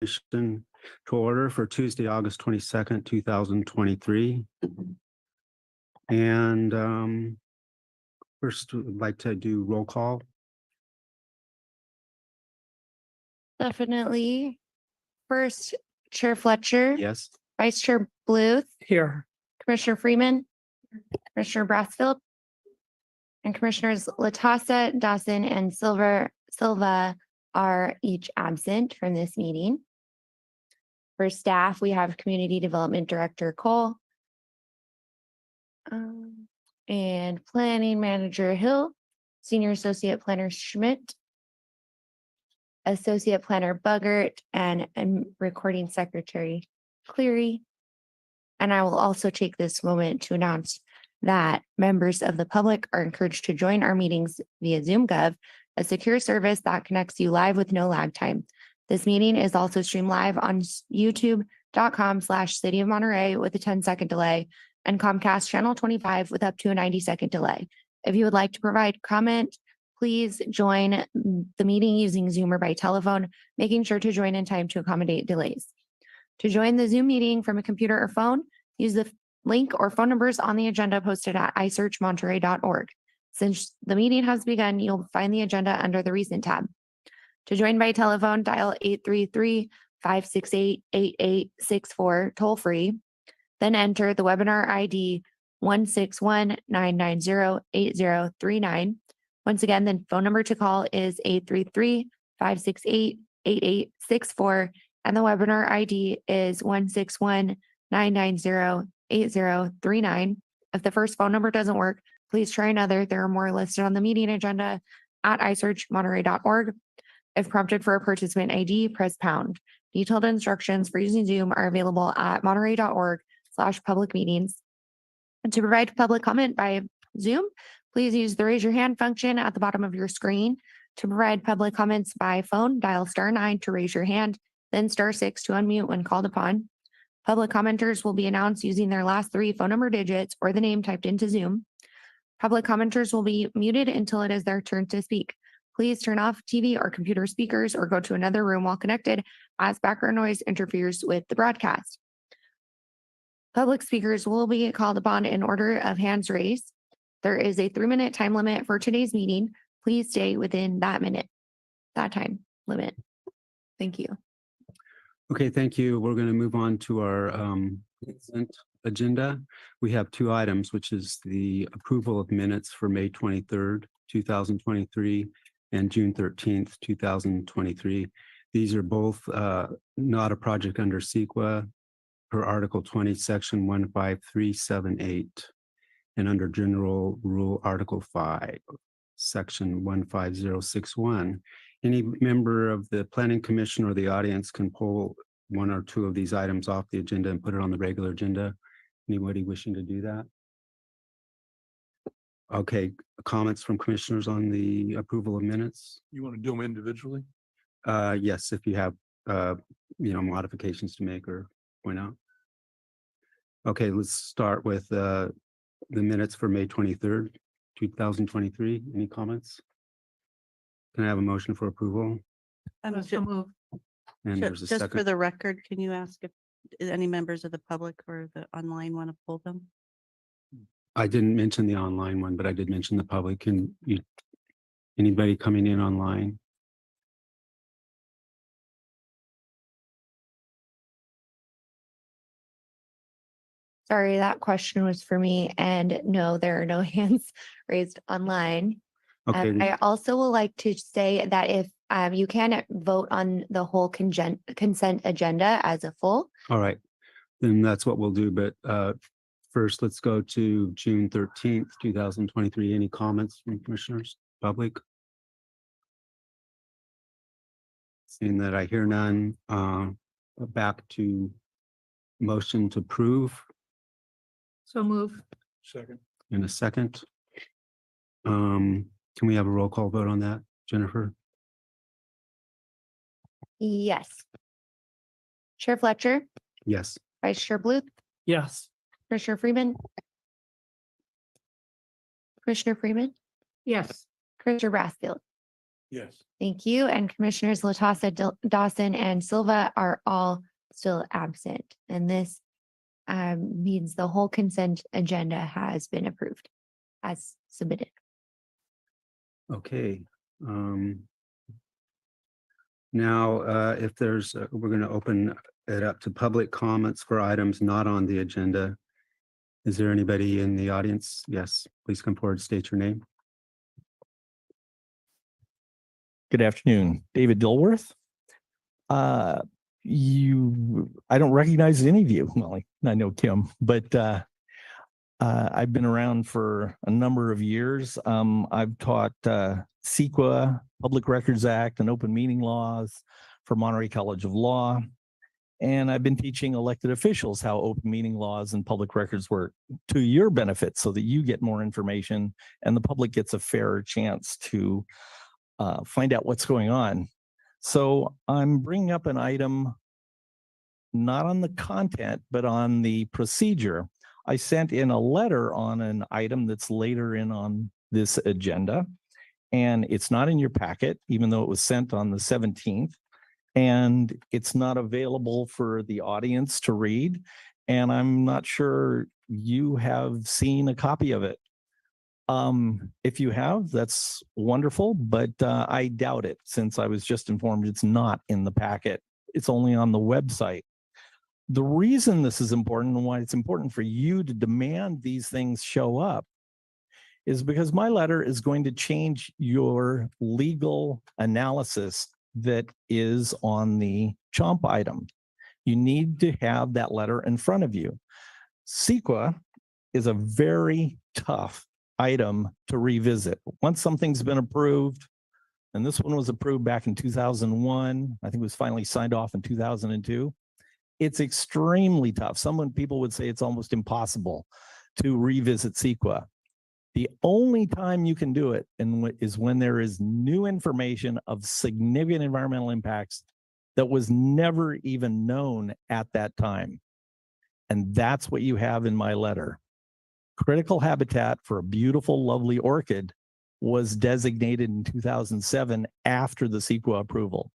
To order for Tuesday, August 22nd, 2023. And first, we'd like to do roll call. Definitely. First, Chair Fletcher. Yes. Vice Chair Bluth. Here. Commissioner Freeman. Commissioner Brassfield. And Commissioners Latassa, Dawson, and Silva are each absent from this meeting. For staff, we have Community Development Director Cole. And Planning Manager Hill, Senior Associate Planner Schmidt, Associate Planner Buggert, and Recording Secretary Cleary. And I will also take this moment to announce that members of the public are encouraged to join our meetings via ZoomGov, a secure service that connects you live with no lag time. This meeting is also streamed live on youtube.com/City of Monterey with a 10-second delay and Comcast channel 25 with up to a 90-second delay. If you would like to provide comment, please join the meeting using Zoom or by telephone, making sure to join in time to accommodate delays. To join the Zoom meeting from a computer or phone, use the link or phone numbers on the agenda posted at isearchmonterey.org. Since the meeting has begun, you'll find the agenda under the Recent tab. To join by telephone, dial 833-568-8864 toll free, then enter the webinar ID 161-990-8039. Once again, the phone number to call is 833-568-8864, and the webinar ID is 161-990-8039. If the first phone number doesn't work, please try another. There are more listed on the meeting agenda at isearchmonterey.org. If prompted for a participant ID, press pound. Detailed instructions for using Zoom are available at monterey.org/public meetings. And to provide public comment by Zoom, please use the raise your hand function at the bottom of your screen. To provide public comments by phone, dial *9 to raise your hand, then *6 to unmute when called upon. Public commenters will be announced using their last 3 phone number digits or the name typed into Zoom. Public commenters will be muted until it is their turn to speak. Please turn off TV or computer speakers or go to another room while connected, as background noise interferes with the broadcast. Public speakers will be called upon in order of hands raised. There is a 3-minute time limit for today's meeting. Please stay within that time limit. Thank you. Okay, thank you. We're going to move on to our consent agenda. We have 2 items, which is the approval of minutes for May 23rd, 2023 and June 13th, 2023. These are both not a project under CEQA per Article 20, Section 15378, and under General Rule Article 5, Section 15061. Any member of the Planning Commission or the audience can pull 1 or 2 of these items off the agenda and put it on the regular agenda. Anybody wishing to do that? Okay, comments from commissioners on the approval of minutes? You want to do them individually? Yes, if you have modifications to make or point out. Okay, let's start with the minutes for May 23rd, 2023. Any comments? Can I have a motion for approval? So move. And there's a Just second. for the record, can you ask if any members of the public or the online want to pull them? I didn't mention the online one, but I did mention the public. Can you, anybody coming in online? Sorry, that question was for me. And no, there are no hands raised online. Okay, I also would like to say that if you can vote on the whole consent agenda as a full. all right, then that's what we'll do. But first, let's go to June 13th, 2023. Any comments from commissioners, public? Seeing that I hear none, back to motion to approve So move. Second. in a second. Can we have a roll call vote on that, Jennifer? Yes. Chair Fletcher, Yes. Vice Chair Bluth, Yes. Commissioner Freeman. Commissioner Freeman, Yes. Commissioner Brassfield. Yes. Thank you. And Commissioners Latassa, Dawson, and Silva are all still absent. And this means the whole consent agenda has been approved as submitted. Okay. Now, if there's, we're going to open it up to public comments for items not on the agenda. Is there anybody in the audience? Yes, please come forward, state your name. Good afternoon, David Dilworth. I don't recognize any of you. Well, I know Kim, but I've been around for a number of years. I've taught CEQA, Public Records Act, and open meeting laws for Monterey College of Law. And I've been teaching elected officials how open meeting laws and public records work to your benefit so that you get more information and the public gets a fairer chance to find out what's going on. So I'm bringing up an item not on the content, but on the procedure. I sent in a letter on an item that's later in on this agenda, and it's not in your packet, even though it was sent on the 17th, and it's not available for the audience to read. And I'm not sure you have seen a copy of it. If you have, that's wonderful, but I doubt it since I was just informed it's not in the packet. It's only on the website. The reason this is important and why it's important for you to demand these things show up is because my letter is going to change your legal analysis that is on the CHOMP item. You need to have that letter in front of you. CEQA is a very tough item to revisit. Once something's been approved, and this one was approved back in 2001, I think it was finally signed off in 2002, it's extremely tough. People would say it's almost impossible to revisit CEQA. The only time you can do it is when there is new information of significant environmental impacts that was never even known at that time. And that's what you have in my letter. Critical habitat for a beautiful, lovely orchid was designated in 2007 after the CEQA approval.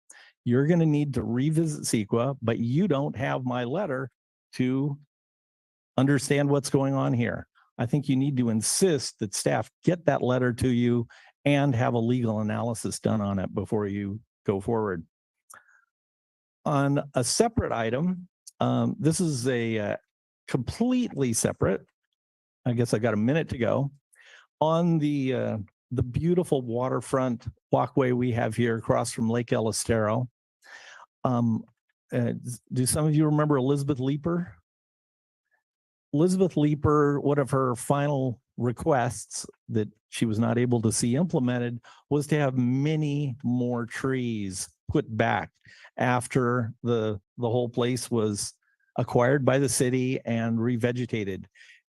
You're going to need to revisit CEQA, but you don't have my letter to understand what's going on here. I think you need to insist that staff get that letter to you and have a legal analysis done on it before you go forward. On a separate item, this is a completely separate, I guess I got a minute to go, on the beautiful waterfront walkway we have here across from Lake El Estero. Do some of you remember Elizabeth Leeper? Elizabeth Leeper, one of her final requests that she was not able to see implemented was to have many more trees put back after the whole place was acquired by the city and revegetated.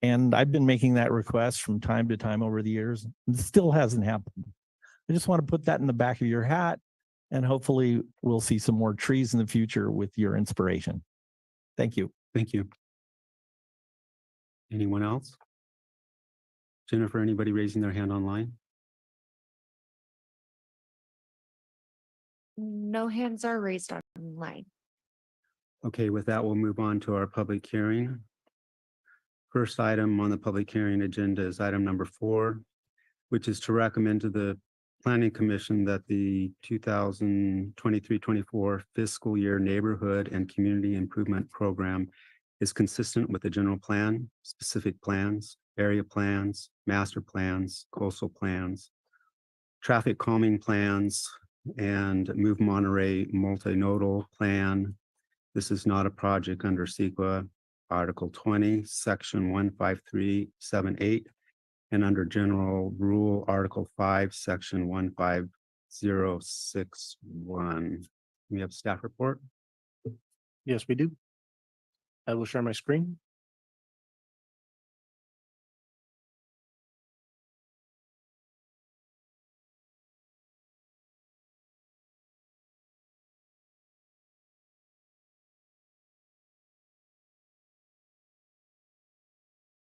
And I've been making that request from time to time over the years. It still hasn't happened. I just want to put that in the back of your hat, and hopefully we'll see some more trees in the future with your inspiration. Thank you. Thank you. Anyone else? Jennifer, anybody raising their hand online? No hands are raised online. Okay, with that, we'll move on to our public hearing. First item on the public hearing agenda is item number 4, which is to recommend to the Planning Commission that the 2023-24 fiscal year neighborhood and community improvement program is consistent with the general plan, specific plans, area plans, master plans, coastal plans, traffic calming plans, and Move Monterey multinodal plan. This is not a project under CEQA Article 20, Section 15378, and under General Rule Article 5, Section 15061. We have staff report. Yes, we do. I will share my screen.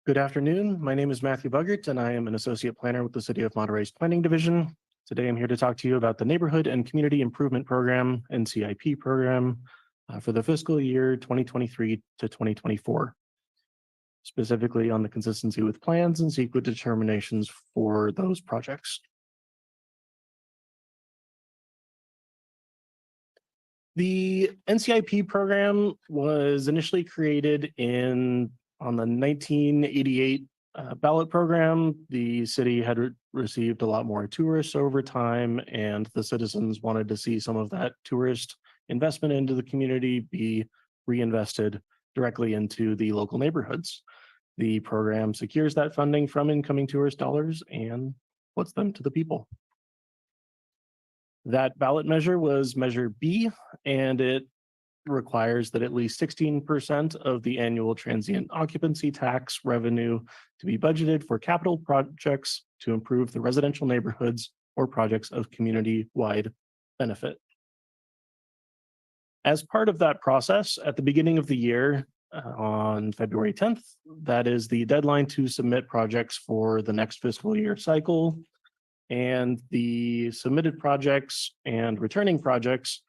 Good afternoon. My name is Matthew Buggert, and I am an associate planner with the City of Monterey's Planning Division. Today, I'm here to talk to you about the Neighborhood and Community Improvement Program, NCIP program, for the fiscal year 2023 to 2024. Specifically on the consistency with plans and CEQA determinations for those projects. The NCIP program was initially created on the 1988 ballot program. The city had received a lot more tourists over time, and the citizens wanted to see some of that tourist investment into the community be reinvested directly into the local neighborhoods. The program secures that funding from incoming tourist dollars and puts them to the people. That ballot measure was Measure B, and it requires that at least 16% of the annual transient occupancy tax revenue to be budgeted for capital projects to improve the residential neighborhoods or projects of community-wide benefit. As part of that process, at the beginning of the year, on February 10th, that is the deadline to submit projects for the next fiscal year cycle. And the submitted projects and returning projects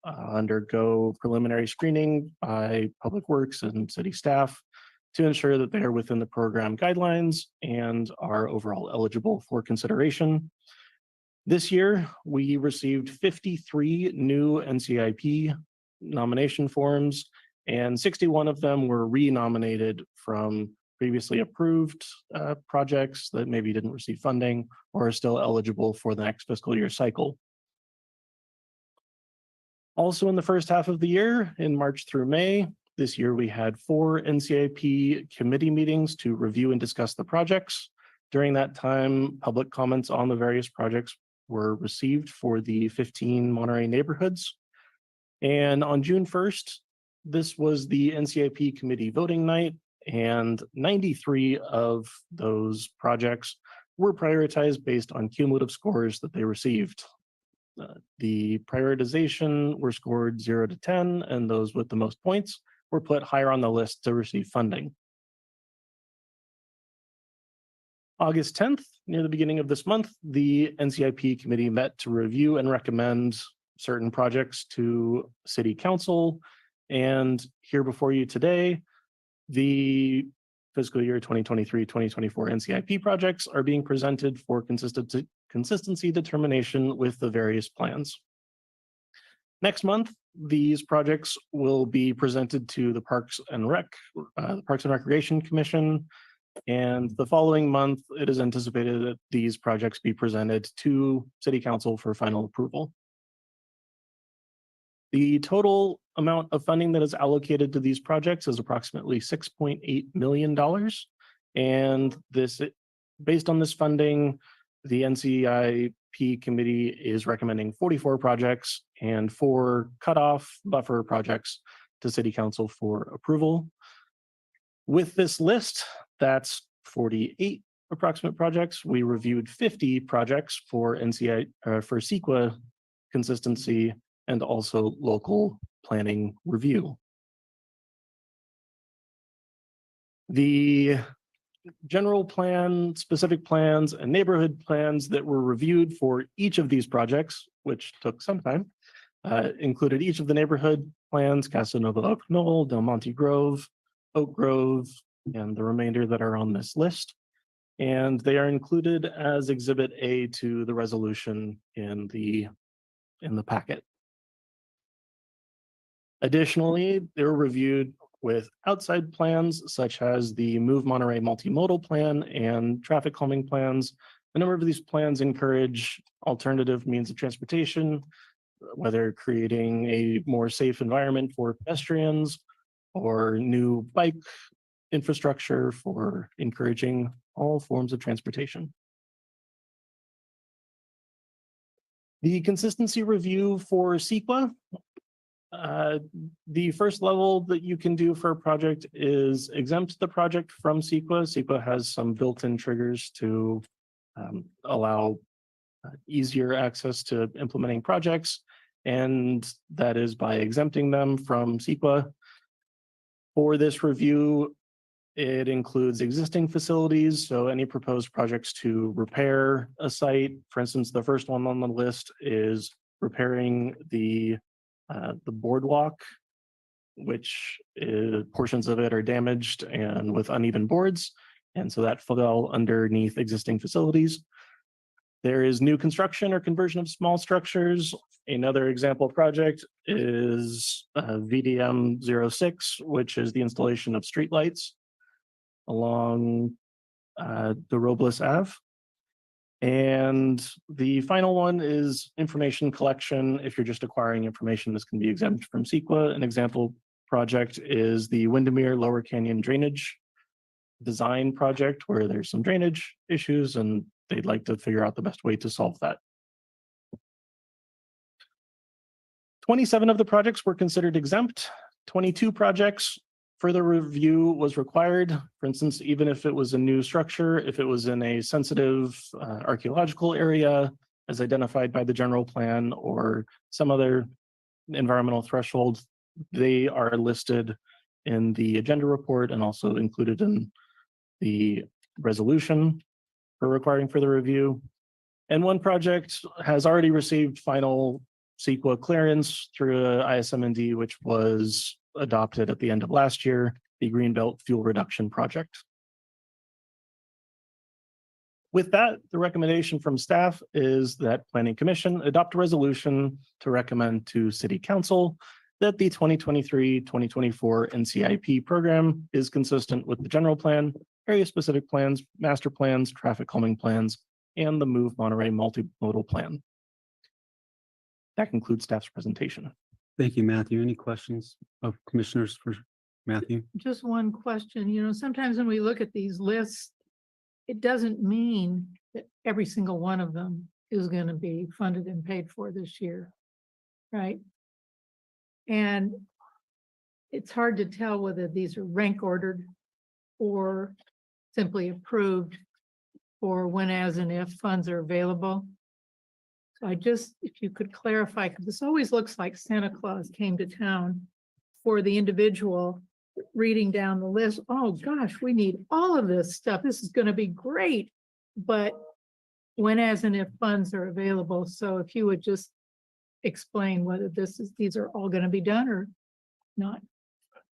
undergo preliminary screening by Public Works and city staff to ensure that they are within the program guidelines and are overall eligible for consideration. This year, we received 53 new NCIP nomination forms, and 61 of them were renominated from previously approved projects that maybe didn't receive funding or are still eligible for the next fiscal year cycle. Also in the first half of the year, in March through May, this year we had 4 NCIP committee meetings to review and discuss the projects. During that time, public comments on the various projects were received for the 15 Monterey neighborhoods. And on June 1st, this was the NCIP committee voting night, and 93 of those projects were prioritized based on cumulative scores that they received. The prioritization were scored 0 to 10, and those with the most points were put higher on the list to receive funding. August 10th, near the beginning of this month, the NCIP committee met to review and recommend certain projects to City Council. And here before you today, the fiscal year 2023-2024 NCIP projects are being presented for consistency determination with the various plans. Next month, these projects will be presented to the Parks and Recreation Commission. And the following month, it is anticipated that these projects be presented to City Council for final approval. The total amount of funding that is allocated to these projects is approximately $6.8 million. And based on this funding, the NCIP committee is recommending 44 projects and 4 cutoff buffer projects to City Council for approval. With this list, that's 48 approximate projects. We reviewed 50 projects for for CEQA consistency and also local planning review. The general plan, specific plans, and neighborhood plans that were reviewed for each of these projects, which took some time, included each of the neighborhood plans: Casanova Oak Knoll, Del Monte Grove, Oak Grove, and the remainder that are on this list. And they are included as Exhibit A to the resolution in the packet. Additionally, they were reviewed with outside plans such as the Move Monterey Multimodal Plan and traffic calming plans. A number of these plans encourage alternative means of transportation, whether creating a more safe environment for pedestrians or new bike infrastructure for encouraging all forms of transportation. The consistency review for CEQA. The first level that you can do for a project is exempt the project from CEQA. CEQA has some built-in triggers to allow easier access to implementing projects, and that is by exempting them from CEQA. For this review, It includes existing facilities, so any proposed projects to repair a site. For instance, the first one on the list is repairing the boardwalk, which portions of it are damaged and with uneven boards. And so that fell underneath existing facilities. There is new construction or conversion of small structures. Another example project is VDM 06, which is the installation of streetlights along the Robles Ave. And the final one is information collection. If you're just acquiring information, this can be exempt from CEQA. An example project is the Windermere Lower Canyon Drainage Design Project, where there's some drainage issues and they'd like to figure out the best way to solve that. 27 of the projects were considered exempt. 22 projects, further review was required. For instance, even if it was a new structure, if it was in a sensitive archaeological area as identified by the general plan or some other environmental threshold, they are listed in the agenda report and also included in the resolution for requiring further review. And one project has already received final CEQA clearance through a ISMND, which was adopted at the end of last year, the Greenbelt Fuel Reduction Project. With that, the recommendation from staff is that Planning Commission adopt a resolution to recommend to City Council that the 2023-2024 NCIP program is consistent with the general plan, area-specific plans, master plans, traffic calming plans, and the Move Monterey multimodal plan. That concludes staff's presentation. Thank you, Matthew. Any questions of commissioners for Matthew? Just one question, sometimes when we look at these lists, it doesn't mean that every single one of them is going to be funded and paid for this year, right? And it's hard to tell whether these are rank ordered or simply approved for when, as, and if funds are available. So if you could clarify, because this always looks like Santa Claus came to town for the individual reading down the list. Oh gosh, we need all of this stuff. This is going to be great. But when, as, and if funds are available. So if you would just explain whether these are all going to be done or not.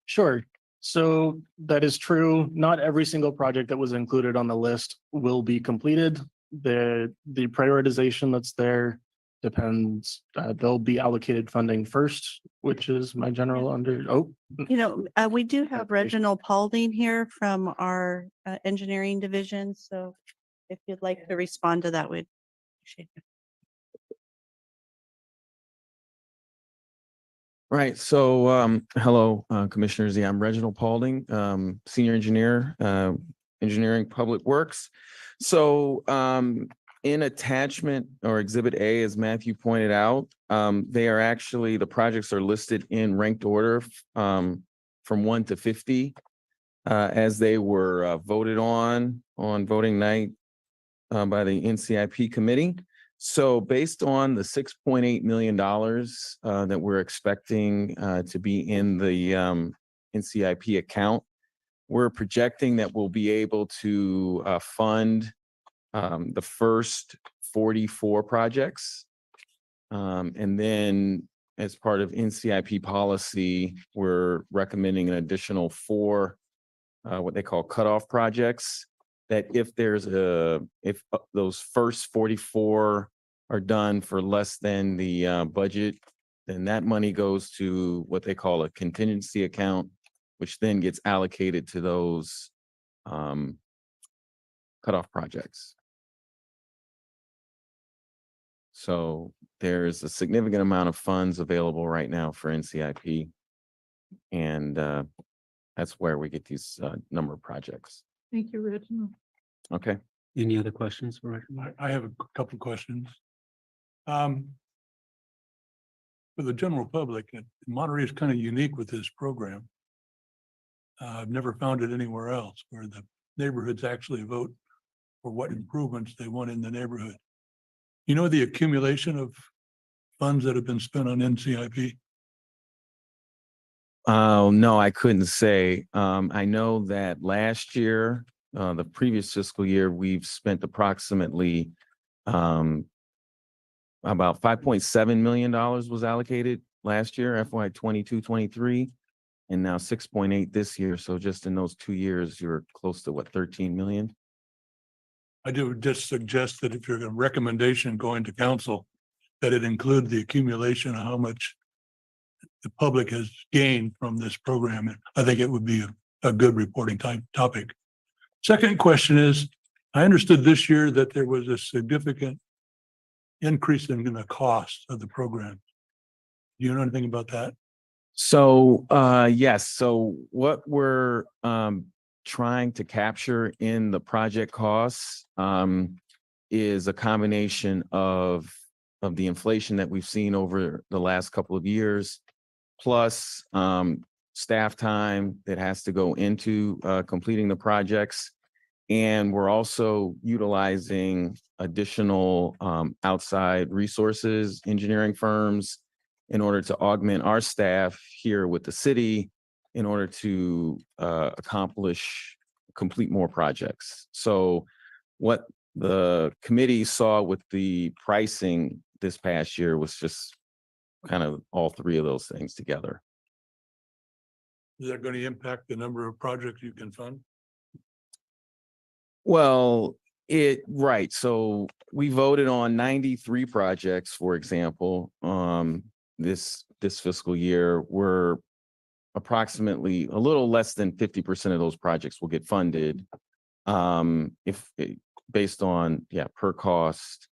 Sure. So that is true. Not every single project that was included on the list will be completed. The prioritization that's there depends. They'll be allocated funding first, which is my general We do have Reginald Paulding here from our engineering division. So if you'd like to respond to that, we'd appreciate it. Right. So, hello, commissioners. Yeah, I'm Reginald Paulding, senior engineer, engineering public works. So, in attachment or exhibit A, as Matthew pointed out, the projects are listed in ranked order from 1 to 50 as they were voted on voting night by the NCIP committee. So based on the $6.8 million that we're expecting to be in the NCIP account, we're projecting that we'll be able to fund the first 44 projects. And then as part of NCIP policy, we're recommending an additional 4 what they call cutoff projects, that if those first 44 are done for less than the budget, then that money goes to what they call a contingency account, which then gets allocated to those cutoff projects. So there's a significant amount of funds available right now for NCIP, and that's where we get these number of projects. Thank you, Reginald. Okay. Any other questions? I have a couple of questions. For the general public, Monterey is kind of unique with this program. I've never found it anywhere else where the neighborhoods actually vote for what improvements they want in the neighborhood. You know, the accumulation of funds that have been spent on NCIP? Oh, no, I couldn't say. I know that last year, the previous fiscal year, we've spent approximately um about $5.7 million was allocated last year, FY 22-23, and now 6.8 this year. So just in those 2 years, you're close to what, 13 million? I do just suggest that if you're a recommendation going to council, that it include the accumulation of how much the public has gained from this program. And I think it would be a good reporting type topic. Second question is, I understood this year that there was a significant increase in the cost of the program. Do you know anything about that? So, yes, so what we're trying to capture in the project costs is a combination of the inflation that we've seen over the last couple of years, plus staff time that has to go into completing the projects. And we're also utilizing additional outside resources, engineering firms, in order to augment our staff here with the city in order to complete more projects. So what the committee saw with the pricing this past year was just kind of all three of those things together. Is that going to impact the number of projects you can fund? Well, right. So we voted on 93 projects, for example, this fiscal year. We're approximately a little less than 50% of those projects will get funded. Based on, per cost.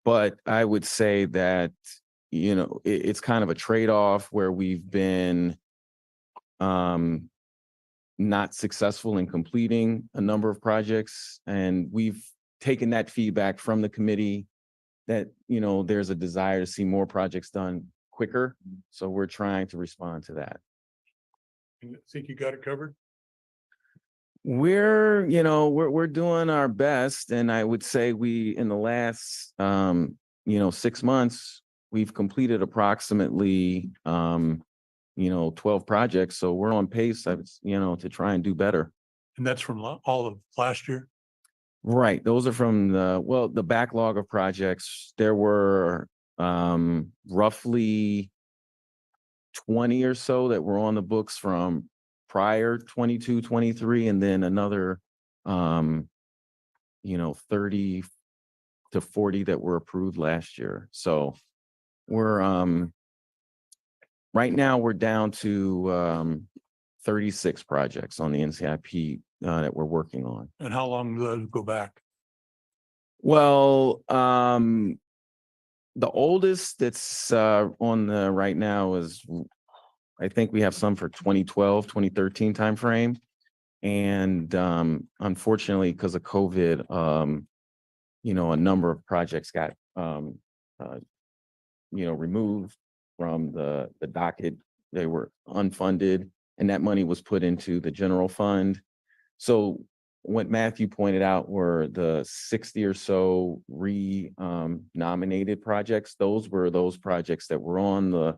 But I would say that, it's kind of a trade-off where we've been not successful in completing a number of projects. And we've taken that feedback from the committee that, there's a desire to see more projects done quicker. So we're trying to respond to that. I think you got it covered? We're doing our best. And I would say in the last, 6 months, we've completed approximately, 12 projects. So we're on pace, to try and do better. And that's from all of last year? Right. Those are from the backlog of projects. There were roughly 20 or so that were on the books from prior 22-23, and then another 30 to 40 that were approved last year. So we're right now we're down to 36 projects on the NCIP that we're working on. And how long does it go back? Well, the oldest that's on the right now is, I think we have some for 2012, 2013 timeframe. And unfortunately, because of COVID, a number of projects got removed from the docket. They were unfunded, and that money was put into the general fund. So what Matthew pointed out were the 60 or so nominated projects. Those were those projects that were on the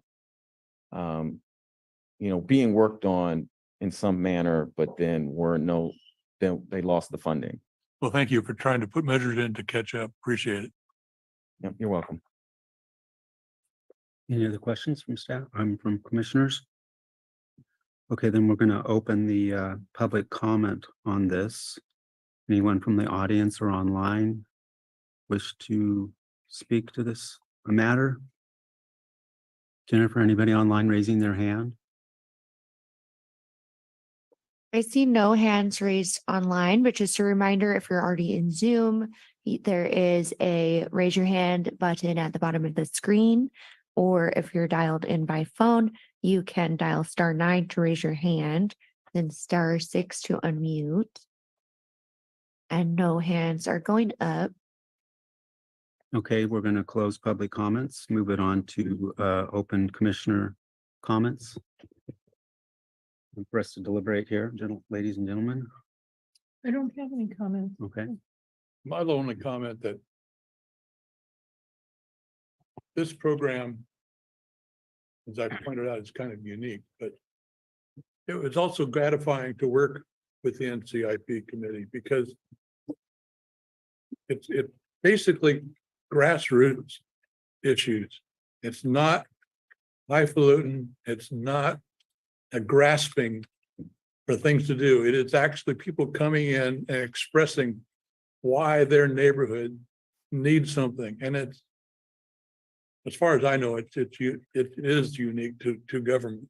being worked on in some manner, but then they lost the funding. Well, thank you for trying to put measures in to catch up. Appreciate it. Yep, you're welcome. Any other questions from staff? From commissioners? Okay, then we're going to open the public comment on this. Anyone from the audience or online wish to speak to this matter? Jennifer, anybody online raising their hand? I see no hands raised online, but just a reminder, if you're already in Zoom, there is a raise your hand button at the bottom of the screen. Or if you're dialed in by phone, you can dial *9 to raise your hand, then *6 to unmute. And no hands are going up. Okay, we're going to close public comments, move it on to open commissioner comments. For us to deliberate here, ladies and gentlemen. I don't have any comments. Okay, My only comment that this program, as I pointed out, is kind of unique, but it was also gratifying to work with the NCIP committee because it's basically grassroots issues. It's not highfalutin. It's not a grasping for things to do. It is actually people coming in and expressing why their neighborhood needs something. And it's, as far as I know, it is unique to government,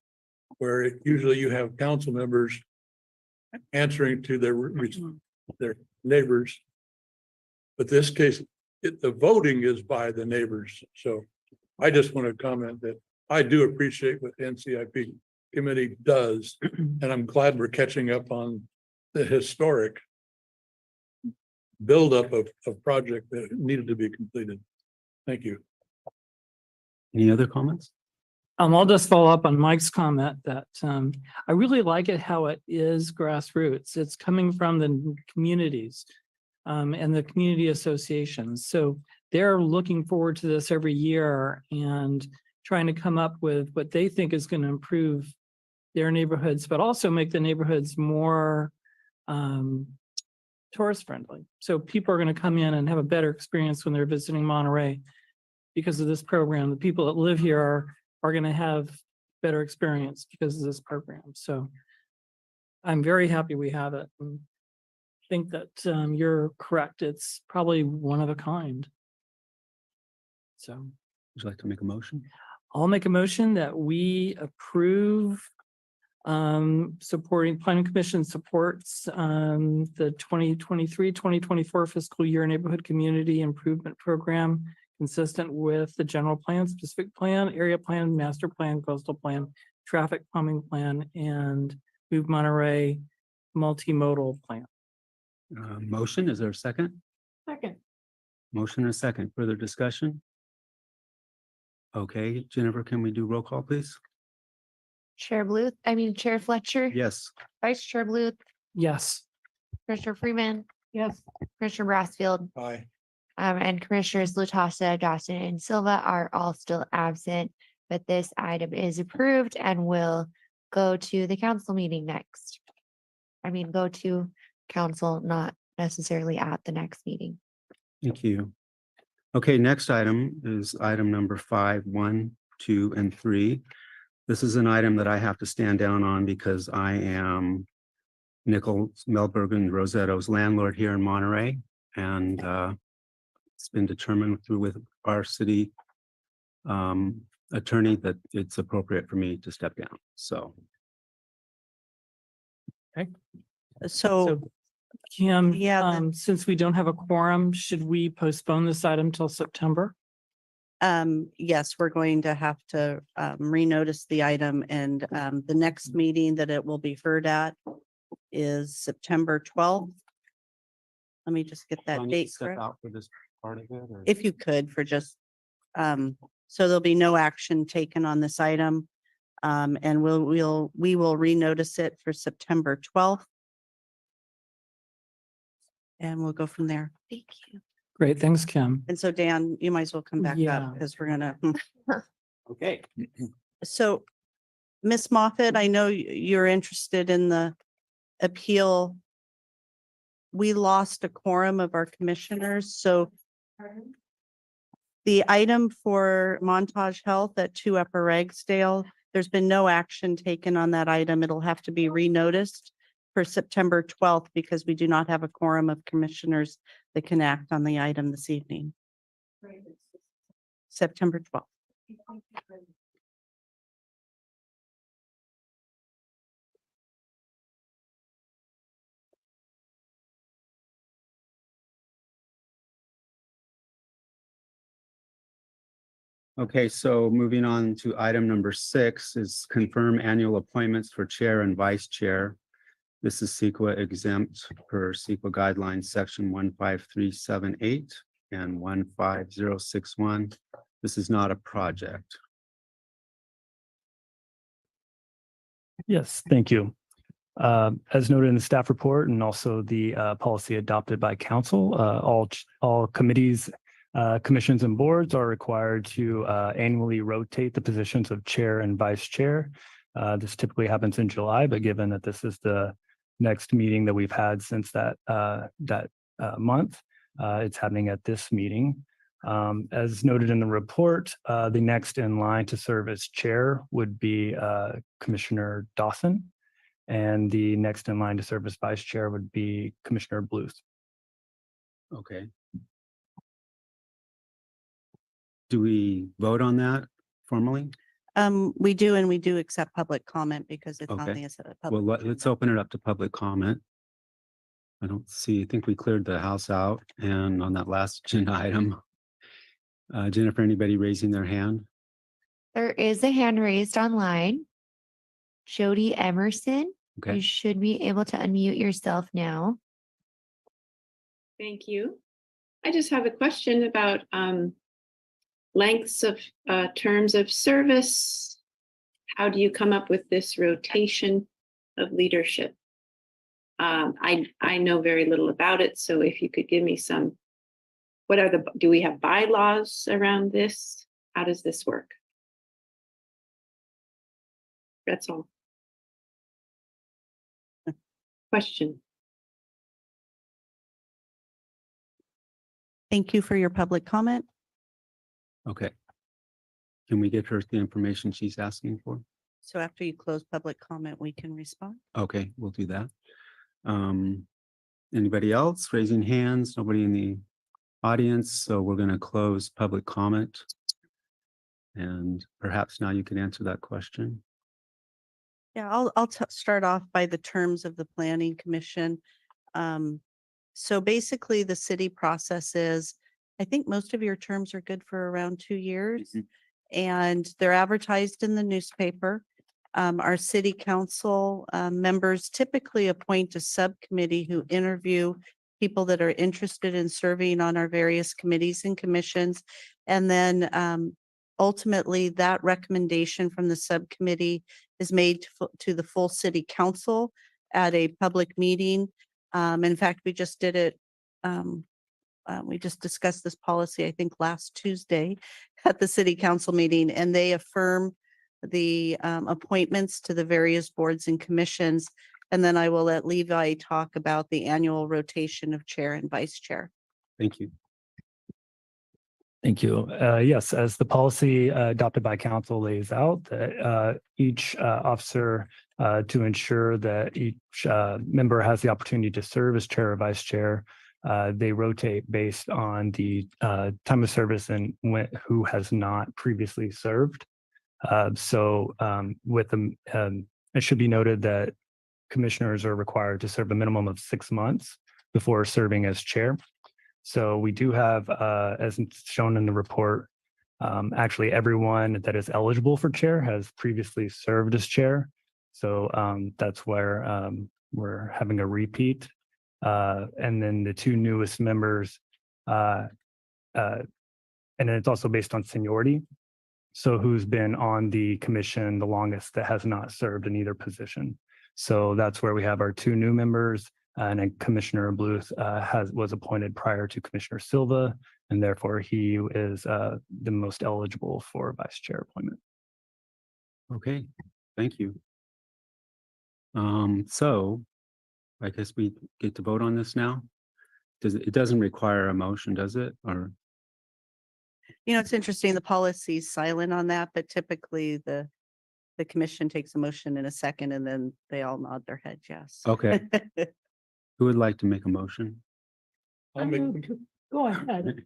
where usually you have council members answering to their neighbors. But this case, the voting is by the neighbors. So I just want to comment that I do appreciate what the NCIP committee does, and I'm glad we're catching up on the historic buildup of project that needed to be completed. Thank you. Any other comments? I'll just follow up on Mike's comment that I really like it how it is grassroots. It's coming from the communities and the community associations. So they're looking forward to this every year and trying to come up with what they think is going to improve their neighborhoods, but also make the neighborhoods more tourist friendly. So people are going to come in and have a better experience when they're visiting Monterey because of this program. The people that live here are going to have better experience because of this program. So I'm very happy we have it and think that you're correct. It's probably one of a kind. So Would you like to make a motion? I'll make a motion that we approve supporting Planning Commission supports the 2023-2024 fiscal year neighborhood community improvement program consistent with the general plan, specific plan, area plan, master plan, coastal plan, traffic calming plan, and Move Monterey multimodal plan. Motion, is there a second? Second. Motion and a second. Further discussion? Okay, Jennifer, can we do roll call, please? Chair Fletcher. Yes. Vice Chair Bluth, Yes. Commissioner Freeman, Yes. Commissioner Brassfield, Aye. and Commissioners Latassa, Dawson, and Silva are all still absent. But this item is approved and will go to the council meeting next. Go to council, not necessarily at the next meeting. Thank you. Okay, next item is item number 5, 1, 2, and 3. This is an item that I have to stand down on because I am Nichols, Melberg, and Rosetto's landlord here in Monterey. And it's been determined with our city attorney that it's appropriate for me to step down. So So Kim, Yeah, since we don't have a quorum, should we postpone this item till September? yes, we're going to have to renotice the item, and the next meeting that it will be heard at is September 12th. Let me just get do I that need to date step correct. out for this part of it, or? If you could, for just, so there'll be no action taken on this item. And we will renotice it for September 12th. And we'll go from there. Thank you. Great, thanks, Kim. And so Dan, you might as well come back Yeah. up because we're gonna. Okay. So, Ms. Moffett, I know you're interested in the appeal. We lost a quorum of our commissioners, so the item for Montage Health at 2 Upper Ragsdale, there's been no action taken on that item. It'll have to be renoticed for September 12th because we do not have a quorum of commissioners that can act on the item this evening. September 12th. Okay, so moving on to item number 6 is confirm annual appointments for chair and vice chair. This is CEQA exempt per CEQA guidelines, section 15378 and 15061. This is not a project. Yes, thank you. As noted in the staff report and also the policy adopted by council, all committees, commissions and boards are required to annually rotate the positions of chair and vice chair. This typically happens in July, but given that this is the next meeting that we've had since that month, it's happening at this meeting. As noted in the report, the next in line to serve as chair would be Commissioner Dawson, and the next in line to serve as vice chair would be Commissioner Bluth. Okay. Do we vote on that formally? We do, and we do accept public comment because it's on Okay. the. Well, let's open it up to public comment. I don't see, I think we cleared the house out, and on that last agenda item. Jennifer, anybody raising their hand? There is a hand raised online. Jody Emerson, you Okay, should be able to unmute yourself now. Thank you. I just have a question about lengths of terms of service. How do you come up with this rotation of leadership? I know very little about it, so if you could give me some, do we have bylaws around this? How does this work? That's all. Question. Thank you for your public comment. okay. Can we get her the information she's asking for? So after you close public comment, we can respond. Okay, we'll do that. Anybody else raising hands? Nobody in the audience, so we're going to close public comment. And perhaps now you can answer that question. Yeah, I'll start off by the terms of the Planning Commission. So basically, the city process is, I think most of your terms are good for around 2 years. And they're advertised in the newspaper. Our city council members typically appoint a subcommittee who interview people that are interested in serving on our various committees and commissions. And then ultimately, that recommendation from the subcommittee is made to the full city council at a public meeting. In fact, we just did it. We just discussed this policy, I think, last Tuesday at the city council meeting, and they affirm the appointments to the various boards and commissions. And then I will let Levi talk about the annual rotation of chair and vice chair. Thank you. Thank you. Yes, as the policy adopted by council lays out, that each officer to ensure that each member has the opportunity to serve as chair or vice chair, they rotate based on the time of service and who has not previously served. With them, it should be noted that commissioners are required to serve a minimum of 6 months before serving as chair. So we do have, as shown in the report, actually everyone that is eligible for chair has previously served as chair. So that's where we're having a repeat. And then the 2 newest members, and then it's also based on seniority. So who's been on the commission the longest that has not served in either position. So that's where we have our 2 new members, and then Commissioner Bluth was appointed prior to Commissioner Silva, and therefore he is the most eligible for vice chair appointment. Okay, thank you. So I guess we get to vote on this now. It doesn't require a motion, does it? Or You know, it's interesting, the policy is silent on that, but typically the commission takes a motion in a second and then they all nod their head yes. okay, who would like to make a motion? I move to- Go ahead.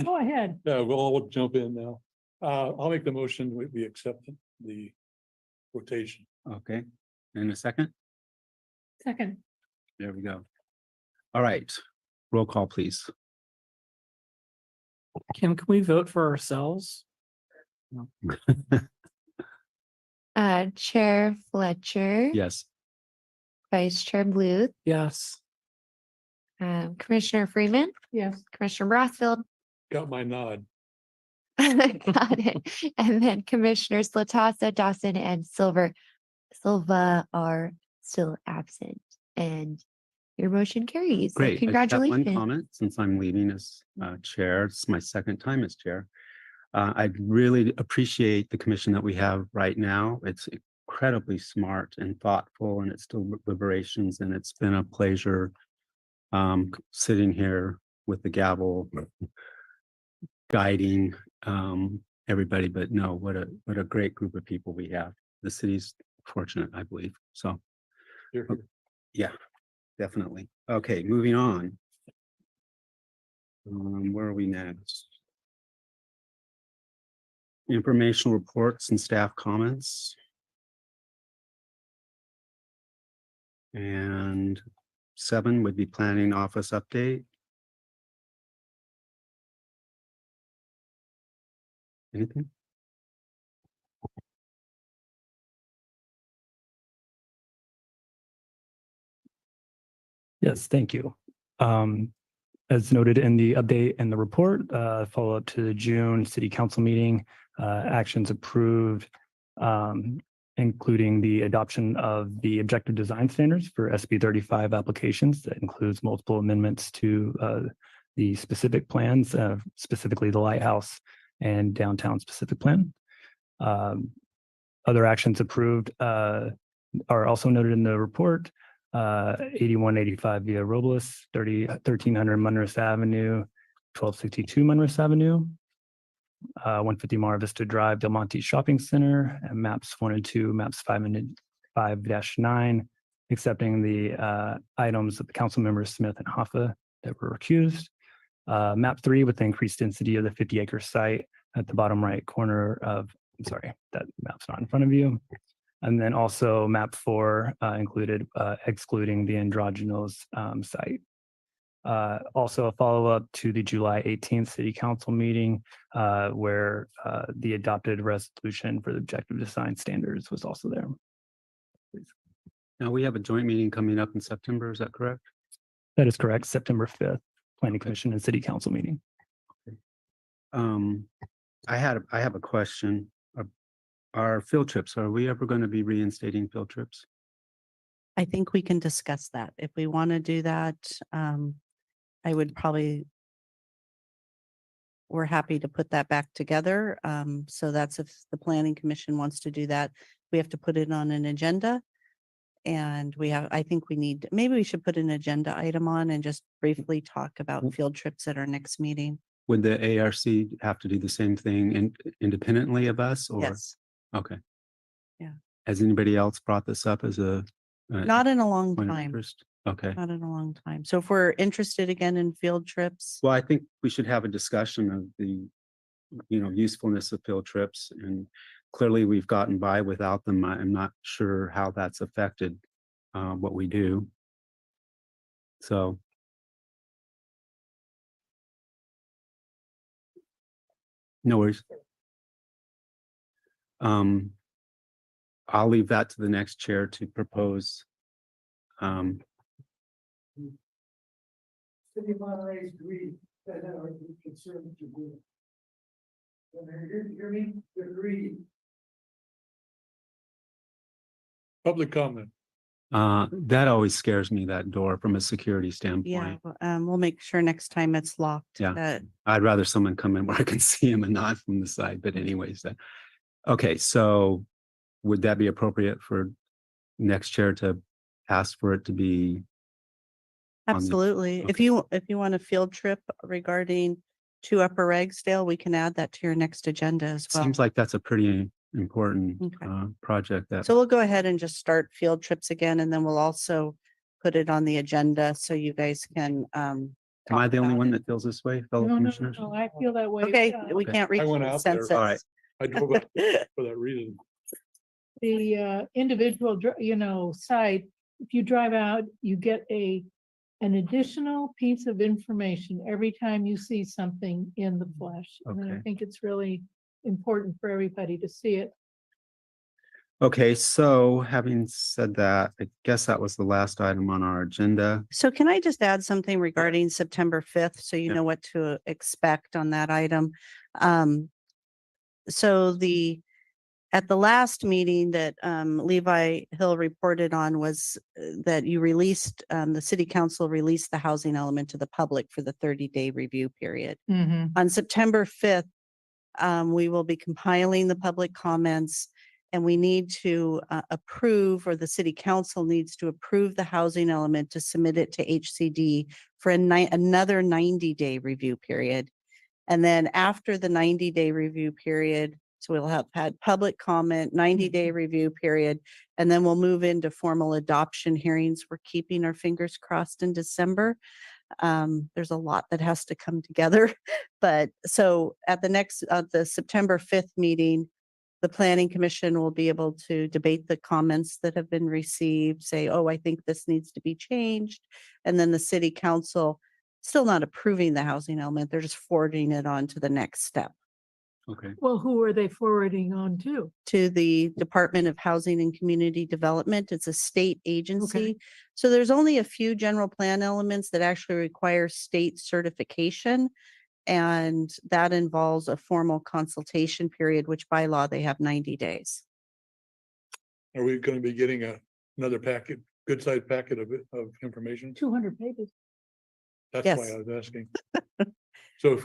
Go ahead. Yeah, we'll all jump in now. I'll make the motion, we accept the rotation. Okay, in a second. Second. There we go. All right, roll call, please. Kim, can we vote for ourselves? Chair Fletcher, Yes. Vice Chair Bluth, Yes. Commissioner Freeman, Yes. Commissioner Brassfield. Got my nod. Got it. And then Commissioners Latassa, Dawson, and Silva are still absent. And your motion carries. So Great. I just have one congratulations. comment since I'm leaving as chair. It's my second time as chair. I really appreciate the commission that we have right now. It's incredibly smart and thoughtful, and it's deliberations, and it's been a pleasure sitting here with the gavel guiding everybody. But no, what a great group of people we have. The city's fortunate, I believe. So yeah, definitely. Okay, moving on. Where are we next? Informational reports and staff comments. And 7 would be planning office update. Anything? Yes, thank you. As noted in the update and the report, follow up to the June city council meeting, actions approved, including the adoption of the objective design standards for SB 35 applications. That includes multiple amendments to the specific plans, specifically the lighthouse and downtown specific plan. Other actions approved are also noted in the report. 8185 Via Robles, 1300 Monroe Avenue, 1262 Monroe Avenue, 150 Mar Vista Drive, Del Monte Shopping Center, and maps 1 and 2, maps 5 and 5-9, accepting the items of the council members Smith and Hoffa that were recused. Map 3 with the increased density of the 50-acre site at the bottom right corner of, I'm sorry, that map's not in front of you. And then also map 4 included excluding the androgynous site. Also a follow-up to the July 18th city council meeting where the adopted resolution for the objective design standards was also there. Now we have a joint meeting coming up in September. Is that correct? That is correct. September 5th, Planning Commission and City Council meeting. I have a question. Our field trips, are we ever going to be reinstating field trips? I think we can discuss that. If we want to do that, I would probably, we're happy to put that back together. So that's if the planning commission wants to do that, we have to put it on an agenda. And I think we need, maybe we should put an agenda item on and just briefly talk about field trips at our next meeting. Would the ARC have to do the same thing independently of us, or? Yes, Okay. Yeah. Has anybody else brought this up as a not in a long point of time, interest? Okay. not in a long time. So if we're interested again in field trips, Well, I think we should have a discussion of the, usefulness of field trips, and clearly we've gotten by without them. I'm not sure how that's affected what we do. So. No worries. I'll leave that to the next chair to propose. City of Monterey agreed that our conservative will. Hear me? Agreed. Public comment. That always scares me, that door, from a security yeah, standpoint. we'll make sure next time it's locked. Yeah. I'd rather someone come in where I can see him and not from the side, but anyways, okay, so would that be appropriate for next chair to ask for it to be? Absolutely. If okay. you want a field trip regarding to Upper Ragsdale, we can add that to your next agenda as well. Seems like that's a pretty important Okay. project that. So we'll go ahead and just start field trips again, and then we'll also put it on the agenda so you guys can. Am I the only one that feels this way, fellow No, commissioners? no, I feel that way. Okay, we Okay. can't reach I went out there. consensus. All right. I drove up for that reason. The individual, site, if you drive out, you get an additional piece of information every time you see something in the flesh. And I Okay. think it's really important for everybody to see it. Okay, so having said that, I guess that was the last item on our agenda. So can I just add something regarding September 5th, so you Yeah. know what to expect on that item? So at the last meeting that Levi Hill reported on was that you released, the city council released the housing element to the public for the 30-day review period. On September 5th, we will be compiling the public comments And we need to approve, or the city council needs to approve the housing element to submit it to HCD for another 90-day review period. And then after the 90-day review period, so we'll have had public comment, 90-day review period, and then we'll move into formal adoption hearings. We're keeping our fingers crossed in December. There's a lot that has to come together. But so at the September 5th meeting, the planning commission will be able to debate the comments that have been received, say, oh, I think this needs to be changed. And then the city council, still not approving the housing element, they're just forwarding it on to the next step, Okay. Well, who are they forwarding on to? to the Department of Housing and Community Development. It's a state agency. So there's only a few general plan elements that actually require state certification. And that involves a formal consultation period, which by law, they have 90 days. Are we going to be getting another packet, good sized packet of information? 200 pages. That's Yes. why I was asking. So if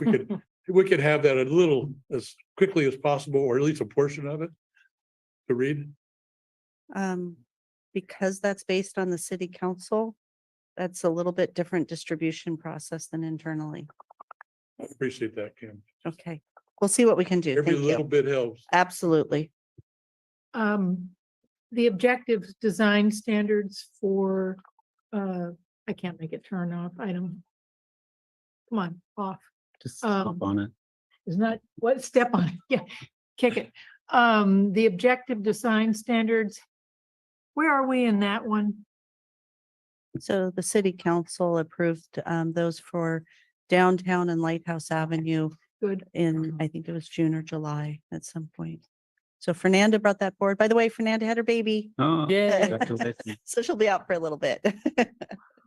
we could have that a little as quickly as possible, or at least a portion of it to read. Because that's based on the city council, that's a little bit different distribution process than internally. I appreciate that, Kim. Okay, we'll see what we can do. Every Thank little you. bit helps. Absolutely. The objective design standards for, I can't make it turn off. I don't. Come on, off. Just stop on it. Is not, what, step on it? Yeah, kick it. The objective design standards. Where are we in that one? So the city council approved those for downtown and Lighthouse Avenue Good. in, I think it was June or July at some point. So Fernanda brought that forward. By the way, Fernanda had her baby, Oh, Yeah. congratulations. so she'll be out for a little bit.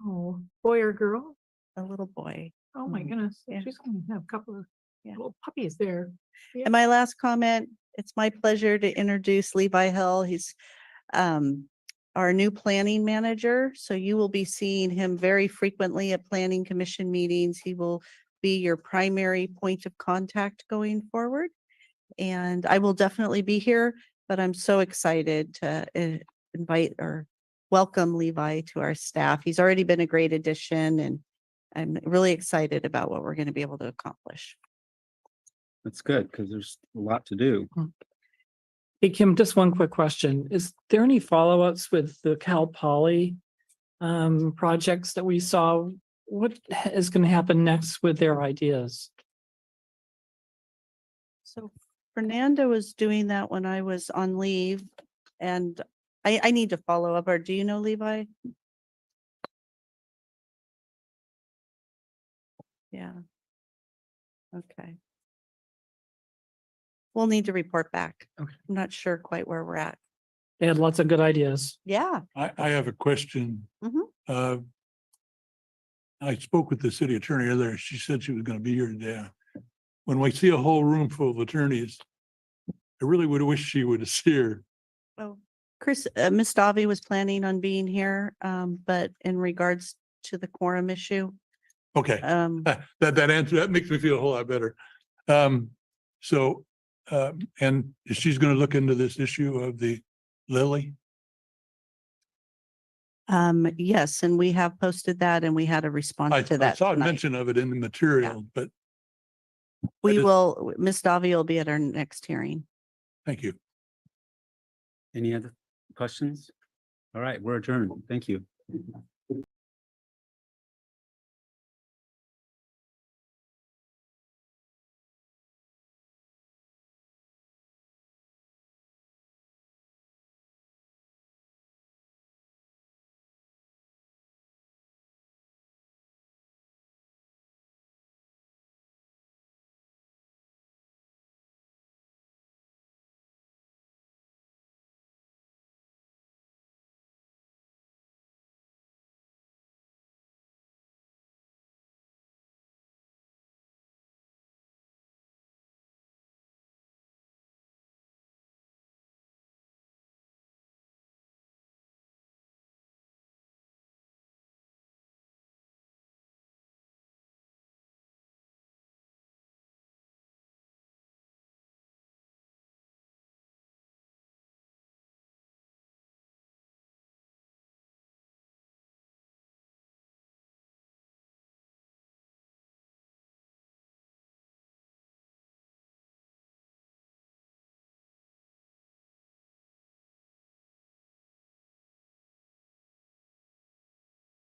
Oh, boy or girl? A little boy. Oh, my Mhm. goodness. Yeah. She's gonna have a couple of Yeah. little puppies there. And my last comment, it's my pleasure to introduce Levi Hill. He's our new planning manager. So you will be seeing him very frequently at planning commission meetings. He will be your primary point of contact going forward. And I will definitely be here, but I'm so excited to invite or welcome Levi to our staff. He's already been a great addition, and I'm really excited about what we're going to be able to accomplish. That's good because there's a lot to do. Hey, Kim, just one quick question. Is there any follow-ups with the Cal Poly projects that we saw? What is going to happen next with their ideas? So Fernanda was doing that when I was on leave, and I need to follow up. Or do you know Levi? Yeah. Okay. We'll need to report back. Okay. I'm not sure quite where we're at. They had lots of good ideas. Yeah. I have a question. Mhm. I spoke with the city attorney earlier. She said she was going to be here today. When we see a whole room full of attorneys, I really would wish she would have here. Oh, Chris, Ms. Davi was planning on being here, but in regards to the quorum issue, Okay, that answer, that makes me feel a whole lot better. So, and she's going to look into this issue of the Lily. yes, and we have posted that and we had a response I to that saw a tonight. mention of it in the material, but We just- will, Ms. Davi will be at our next hearing. thank you. Any other questions? All right, we're adjourned. Thank you.